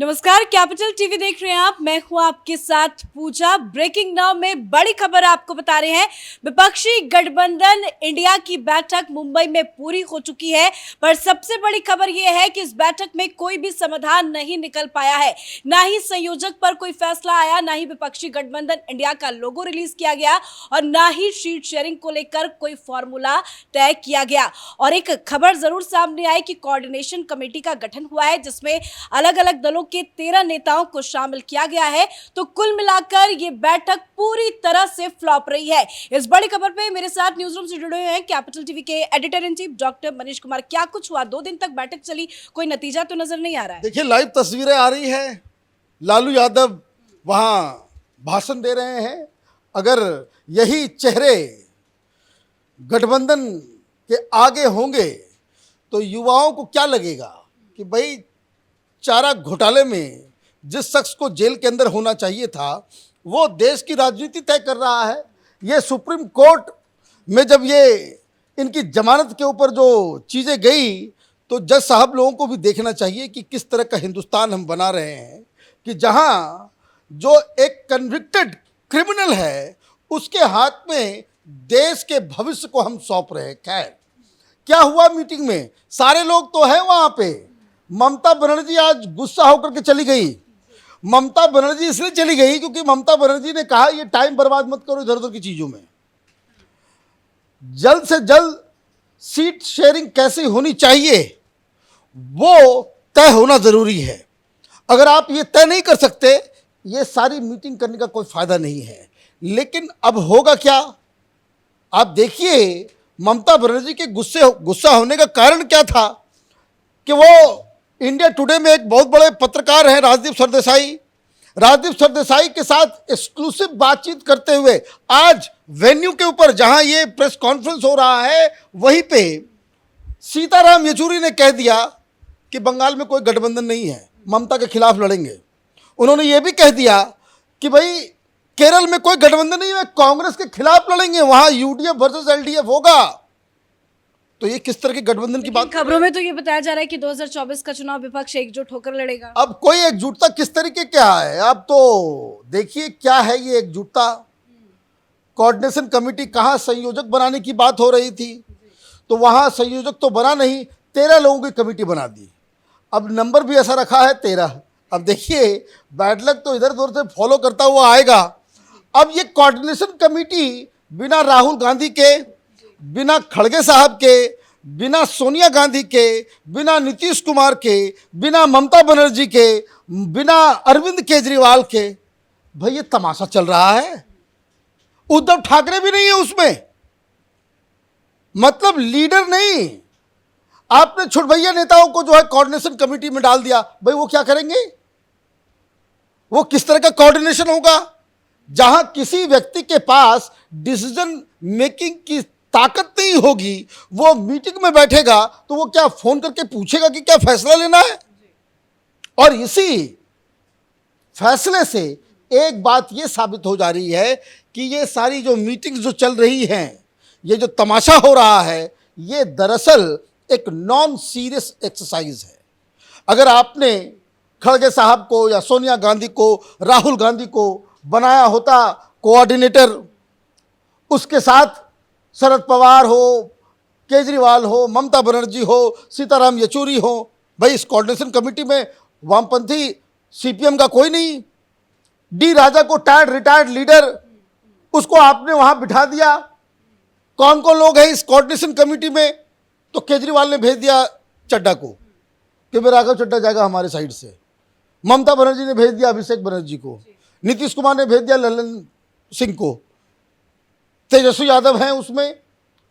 नमस्कार, capital TV देख रहे हैं आप। मैं हूं आपके साथ पूजा। ब्रेकिंग नाउ में बड़ी खबर आपको बता रहे हैं। विपक्षी गठबंधन इंडिया की बैठक मुंबई में पूरी हो चुकी है, पर सबसे बड़ी खबर यह है कि इस बैठक में कोई भी समाधान नहीं निकल पाया है। ना ही संयोजक पर कोई फैसला आया, ना ही विपक्षी गठबंधन इंडिया का लोगो रिलीज किया गया और ना ही सीट शेयरिंग को लेकर कोई फॉर्मूला तय किया गया। और एक खबर जरूर सामने आई कि कोऑर्डिनेशन कमेटी का गठन हुआ है, जिसमें अलग अलग दलों के 13 नेताओं को शामिल किया गया है। तो कुल मिलाकर ये बैठक पूरी तरह से फ्लॉप रही है। इस बड़ी खबर पे मेरे साथ न्यूज रूम से जुड़े हुए हैं कैपिटल टीवी के editor in chief doctor Manish Kumar. क्या कुछ हुआ? 2 दिन तक बैठक चली, कोई नतीजा तो नजर नहीं आ रहा है। देखिए, लाइव तस्वीरें आ रही है। लालू यादव वहां भाषण दे रहे हैं। अगर यही चेहरे गठबंधन के आगे होंगे तो युवाओं को क्या लगेगा कि भाई चारा घोटाले में जिस शख्स को जेल के अंदर होना चाहिए था वो देश की राजनीति तय कर रहा है। ये सुप्रीम कोर्ट में जब ये इनकी जमानत के ऊपर जो चीज़ें गई तो जज साहब लोगों को भी देखना चाहिए कि किस तरह का हिंदुस्तान हम बना रहे हैं, कि जहां जो एक कन्विक्टेड क्रिमिनल है उसके हाथ में देश के भविष्य को हम सौंप रहे हैं। खैर, क्या हुआ मीटिंग में? सारे लोग तो हैं वहां पे। ममता बनर्जी आज गुस्सा होकर के चली गई। ममता बनर्जी इसलिए चली गई क्योंकि ममता बनर्जी ने कहा ये टाइम बर्बाद मत करो इधर उधर की चीजों में। जल्द से जल्द सीट शेयरिंग कैसे होनी चाहिए वो तय होना जरूरी है। अगर आप ये तय नहीं कर सकते, ये सारी मीटिंग करने का कोई फायदा नहीं है। लेकिन अब होगा क्या? आप देखिए, ममता बनर्जी के गुस्सा होने का कारण क्या था कि वो इंडिया टुडे में एक बहुत बड़े पत्रकार हैं राजदीप सरदेसाई के साथ एक्सक्लूसिव बातचीत करते हुए आज वेन्यू के ऊपर जहां ये प्रेस कॉन्फ्रेंस हो रहा है वहीं पे सीताराम येचुरी ने कह दिया कि बंगाल में कोई गठबंधन नहीं है, ममता के खिलाफ लड़ेंगे। उन्होंने ये भी कह दिया कि भाई केरल में कोई गठबंधन नहीं है, कांग्रेस के खिलाफ लड़ेंगे, वहां यूडीएफ वर्सेस एलडीएफ होगा। तो ये किस तरह के गठबंधन की बात? खबरों में तो ये बताया जा रहा है कि 2024 का चुनाव विपक्ष एकजुट होकर लड़ेगा। अब कोई एकजुटता किस तरीके क्या है? अब तो देखिए क्या है ये एकजुटता। कोऑर्डिनेशन कमेटी कहाँ संयोजक बनाने की बात हो रही थी तो वहां संयोजक तो बना नहीं, 13 लोगों की कमेटी बना दी। अब नंबर भी ऐसा रखा है 13। अब देखिए, बैड लक तो इधर उधर से फॉलो करता हुआ आएगा। अब ये कोऑर्डिनेशन कमेटी बिना राहुल गांधी के, बिना खड़गे साहब के, बिना सोनिया गांधी के, बिना नीतीश कुमार के, बिना ममता बनर्जी के, बिना अरविंद केजरीवाल के, भाई ये तमाशा चल रहा है। उद्धव ठाकरे भी नहीं है उसमें, मतलब लीडर नहीं। आपने छुटभैया नेताओं को जो है कोऑर्डिनेशन कमेटी में डाल दिया। भाई वो क्या करेंगे? वो किस तरह का कोऑर्डिनेशन होगा जहां किसी व्यक्ति के पास डिसीजन मेकिंग की ताकत नहीं होगी? वो मीटिंग में बैठेगा तो वो क्या फोन करके पूछेगा कि क्या फैसला लेना है? और इसी फैसले से एक बात ये साबित हो जा रही है कि ये सारी जो मीटिंग्स जो चल रही हैं, ये जो तमाशा हो रहा है, ये दरअसल एक नॉन सीरियस एक्सरसाइज है। अगर आपने खड़गे साहब को या सोनिया गांधी को, राहुल गांधी को बनाया होता कोऑर्डिनेटर, उसके साथ शरद पवार हो, केजरीवाल हो, ममता बनर्जी हो, सीताराम येचुरी हो, भाई इस कोऑर्डिनेशन कमेटी में वामपंथी सीपीएम का कोई नहीं। डी राजा को रिटायर्ड लीडर, उसको आपने वहां बिठा दिया। कौन कौन लोग हैं इस कोऑर्डिनेशन कमेटी में? तो केजरीवाल ने भेज दिया चड्डा को कि मेरा राघव चड्डा जाएगा हमारे साइड से। ममता बनर्जी ने भेज दिया अभिषेक बनर्जी को। नीतीश कुमार ने भेज दिया ललन सिंह को। तेजस्वी यादव हैं उसमें।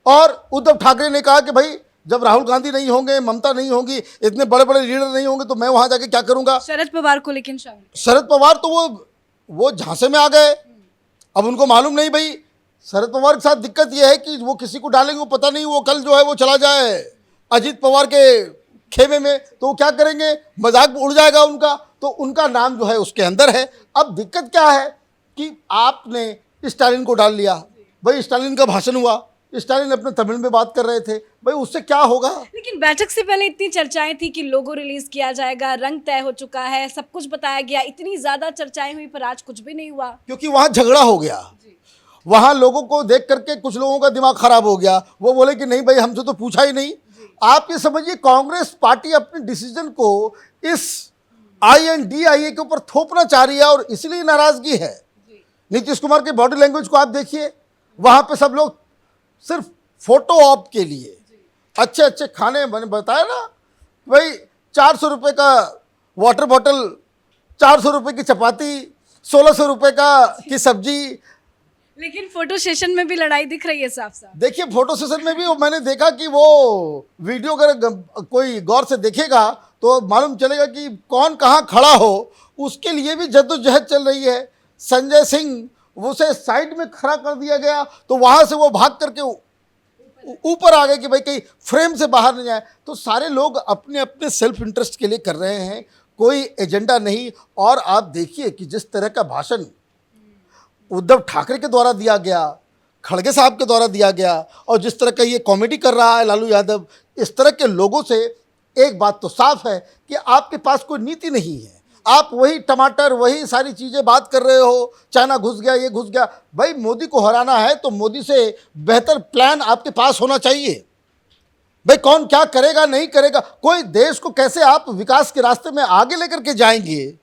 और उद्धव ठाकरे ने कहा कि भाई जब राहुल गांधी नहीं होंगे, ममता नहीं होंगी, इतने बड़े बड़े लीडर नहीं होंगे तो मैं वहां जाके क्या करूंगा? शरद पवार को लेकिन शामिल। शरद पवार तो वो झांसे में आ गए। अब उनको मालूम नहीं, भाई शरद पवार के साथ दिक्कत यह है कि वो किसी को डालेंगे वो पता नहीं, वो कल जो है वो चला जाए अजीत पवार के खेमे में, तो वो क्या करेंगे? मजाक उड़ जाएगा उनका, तो उनका नाम जो है उसके अंदर है। अब दिक्कत क्या है कि आपने स्टालिन को डाल लिया। भाई स्टालिन का भाषण हुआ, स्टालिन अपने तमिल में बात कर रहे थे, भाई उससे क्या होगा। लेकिन बैठक से पहले इतनी चर्चाएं थी कि लोगो रिलीज किया जाएगा, रंग तय हो चुका है, सब कुछ बताया गया, इतनी ज्यादा चर्चाएं हुई, पर आज कुछ भी नहीं हुआ। क्योंकि वहां झगड़ा हो गया, वहां लोगों को देख करके कुछ लोगों का दिमाग खराब हो गया, वो बोले कि नहीं भाई हमसे तो पूछा ही नहीं। आप ये समझिए कांग्रेस पार्टी अपने डिसीजन को इस INDIA के ऊपर थोपना चाह रही है और इसलिए नाराजगी है। नीतीश कुमार के बॉडी लैंग्वेज को आप देखिए, वहां पे सब लोग सिर्फ फोटो ऑप के लिए अच्छे अच्छे खाने, मैंने बताया ना भाई, 400 रुपये का वाटर बॉटल, 400 रुपये की चपाती, 1600 रुपये की सब्जी। लेकिन फोटो सेशन में भी लड़ाई दिख रही है साफ साफ। देखिए फोटो सेशन में भी मैंने देखा कि वो वीडियो अगर कोई गौर से देखेगा तो मालूम चलेगा कि कौन कहाँ खड़ा हो, उसके लिए भी जद्दोजहद चल रही है। संजय सिंह उसे साइड में खड़ा कर दिया गया तो वहाँ से वो भाग करके ऊपर आ गए कि भाई कहीं फ्रेम से बाहर नहीं आए। तो सारे लोग अपने अपने सेल्फ इंटरेस्ट के लिए कर रहे हैं, कोई एजेंडा नहीं। और आप देखिए कि जिस तरह का भाषण उद्धव ठाकरे के द्वारा दिया गया, खड़गे साहब के द्वारा दिया गया, और जिस तरह का ये कॉमेडी कर रहा है लालू यादव, इस तरह के लोगों से एक बात तो साफ है कि आपके पास कोई नीति नहीं है। आप वही टमाटर, वही सारी चीज़ें बात कर रहे हो, चाइना घुस गया, ये घुस गया। भाई मोदी को हराना है तो मोदी से बेहतर प्लान आपके पास होना चाहिए। भाई कौन क्या करेगा नहीं करेगा, कोई देश को कैसे आप विकास के रास्ते में आगे लेकर के जाएंगे,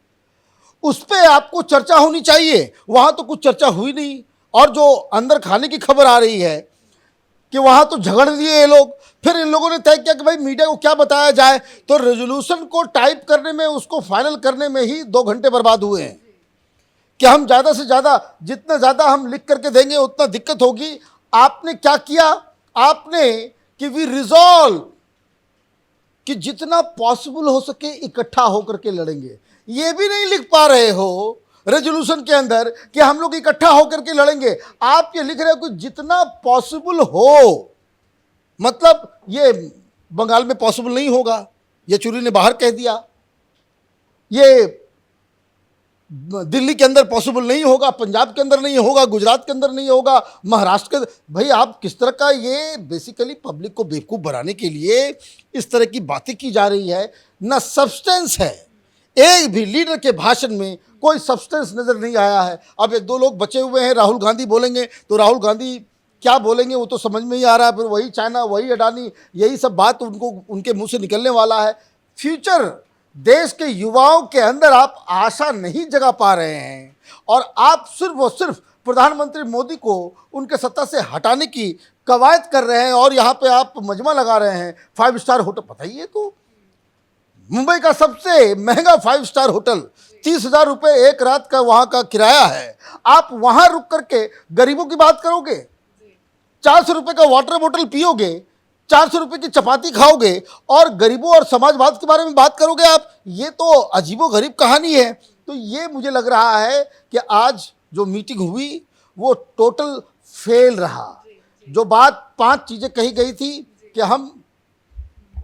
उस पर आपको चर्चा होनी चाहिए। वहाँ तो कुछ चर्चा हुई नहीं। और जो अंदर खाने की खबर आ रही है कि वहाँ तो झगड़ लिए ये लोग, फिर इन लोगों ने तय किया कि भाई मीडिया को क्या बताया जाए, तो रेजोल्यूशन को टाइप करने में, उसको फाइनल करने में ही 2 घंटे बर्बाद हुए हैं कि हम ज़्यादा से ज़्यादा, जितना ज़्यादा हम लिख करके देंगे उतना दिक्कत होगी। आपने क्या किया, आपने कि वी रिजॉल्व कि जितना पॉसिबल हो सके इकट्ठा होकर के लड़ेंगे। ये भी नहीं लिख पा रहे हो रेजोल्यूशन के अंदर कि हम लोग इकट्ठा होकर के लड़ेंगे। आप ये लिख रहे हो कि जितना पॉसिबल हो, मतलब ये बंगाल में पॉसिबल नहीं होगा, येचुरी ने बाहर कह दिया। ये दिल्ली के अंदर पॉसिबल नहीं होगा, पंजाब के अंदर नहीं होगा, गुजरात के अंदर नहीं होगा, महाराष्ट्र के। भाई आप किस तरह का, ये बेसिकली पब्लिक को बेवकूफ़ बनाने के लिए इस तरह की बातें की जा रही है। ना सब्सटेंस है, एक भी लीडर के भाषण में कोई सब्सटेंस नज़र नहीं आया है। अब 1-2 लोग बचे हुए हैं, राहुल गांधी बोलेंगे तो राहुल गांधी क्या बोलेंगे वो तो समझ में ही आ रहा है। फिर वही चाइना, वही अडानी, यही सब बात उनको, उनके मुंह से निकलने वाला है। फ्यूचर देश के युवाओं के अंदर आप आशा नहीं जगा पा रहे हैं और आप सिर्फ और सिर्फ प्रधानमंत्री मोदी को उनके सत्ता से हटाने की कवायद कर रहे हैं। और यहाँ पे आप मजमा लगा रहे हैं 5 स्टार होटल। बताइए तो, मुंबई का सबसे महंगा 5 स्टार होटल, 30,000 रुपये एक रात का वहाँ का किराया है। आप वहाँ रुक करके गरीबों की बात करोगे, 400 रुपये का वाटर बोतल पियोगे, 400 रुपये की चपाती खाओगे और गरीबों और समाजवाद के बारे में बात करोगे आप। ये तो अजीबोगरीब कहानी है। तो ये मुझे लग रहा है कि आज जो मीटिंग हुई वो टोटल फेल रहा। जो बात 5 चीज़ें कही गई थी कि हम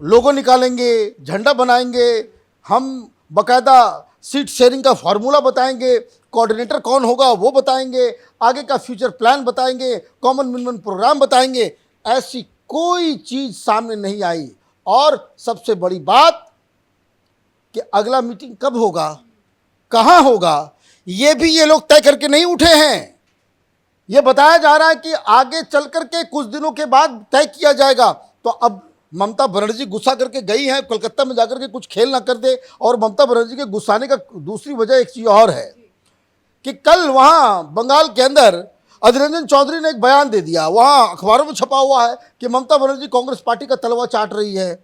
लोगो निकालेंगे, झंडा बनाएंगे, हम बकायदा सीट शेयरिंग का फार्मूला बताएंगे, कोऑर्डिनेटर कौन होगा वो बताएंगे, आगे का फ्यूचर प्लान बताएंगे, कॉमन मिनिमम प्रोग्राम बताएंगे, ऐसी कोई चीज़ सामने नहीं आई। और सबसे बड़ी बात कि अगला मीटिंग कब होगा, कहाँ होगा, ये भी ये लोग तय करके नहीं उठे हैं। ये बताया जा रहा है कि आगे चल करके कुछ दिनों के बाद तय किया जाएगा। तो अब ममता बनर्जी गुस्सा करके गई हैं कोलकाता में जाकर के कुछ खेल ना कर दे। और ममता बनर्जी के गुस्साने का दूसरी वजह एक चीज़ और है कि कल वहाँ बंगाल के अंदर अधीर रंजन चौधरी ने एक बयान दे दिया, वहाँ अखबारों में छपा हुआ है कि ममता बनर्जी कांग्रेस पार्टी का तलवा चाट रही है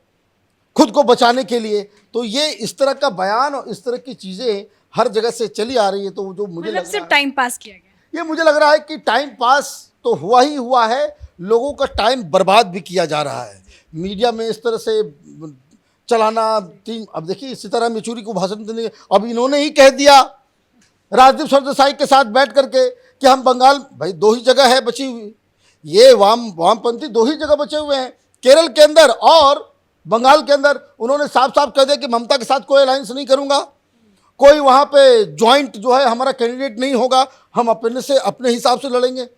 खुद को बचाने के लिए। तो ये इस तरह का बयान और इस तरह की चीज़ें हर जगह से चली आ रही है। तो जो मुझे मतलब सिर्फ टाइम पास किया गया, ये मुझे लग रहा है कि टाइम पास तो हुआ ही हुआ है, लोगों का टाइम बर्बाद भी किया जा रहा है। मीडिया में इस तरह से चलाना अब देखिए सीताराम येचुरी को भाषण देने, अब इन्होंने ही कह दिया राजदीप सरदेसाई के साथ बैठ करके कि हम बंगाल, भाई 2 ही जगह है बची हुई, ये वामपंथी 2 ही जगह बचे हुए हैं, केरल के अंदर और बंगाल के अंदर। उन्होंने साफ साफ कह दिया कि ममता के साथ कोई अलायंस नहीं करूंगा, कोई वहाँ पे ज्वाइंट जो है हमारा कैंडिडेट नहीं होगा, हम अपने हिसाब से लड़ेंगे।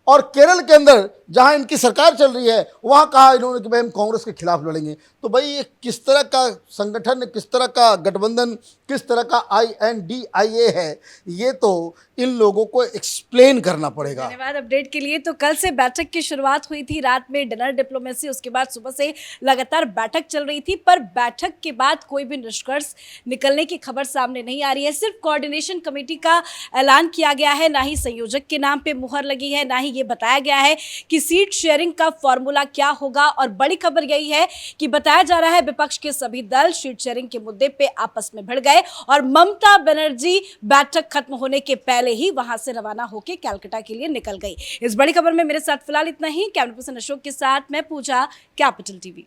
और केरल के अंदर जहां इनकी सरकार चल रही है वहां कहा इन्होंने कि भाई हम कांग्रेस के खिलाफ लड़ेंगे। तो भाई ये किस तरह का संगठन, किस तरह का गठबंधन, किस तरह का INDIA है, ये तो इन लोगों को एक्सप्लेन करना पड़ेगा। धन्यवाद अपडेट के लिए। तो कल से बैठक की शुरुआत हुई थी, रात में डिनर डिप्लोमेसी, उसके बाद सुबह से लगातार बैठक चल रही थी, पर बैठक के बाद कोई भी निष्कर्ष निकलने की खबर सामने नहीं आ रही है। सिर्फ कोऑर्डिनेशन कमेटी का ऐलान किया गया है, ना ही संयोजक के नाम पे मुहर लगी है, ना ही ये बताया गया है कि सीट शेयरिंग का फॉर्मूला क्या होगा। और बड़ी खबर यही है कि बताया जा रहा है विपक्ष के सभी दल सीट शेयरिंग के मुद्दे पे आपस में भिड़ गए और ममता बनर्जी बैठक खत्म होने के पहले ही वहां से रवाना होकर कलकत्ता के लिए निकल गई। इस बड़ी खबर में मेरे साथ फिलहाल इतना ही। कैमरा पर्सन अशोक के साथ मैं पूजा, कैपिटल टीवी।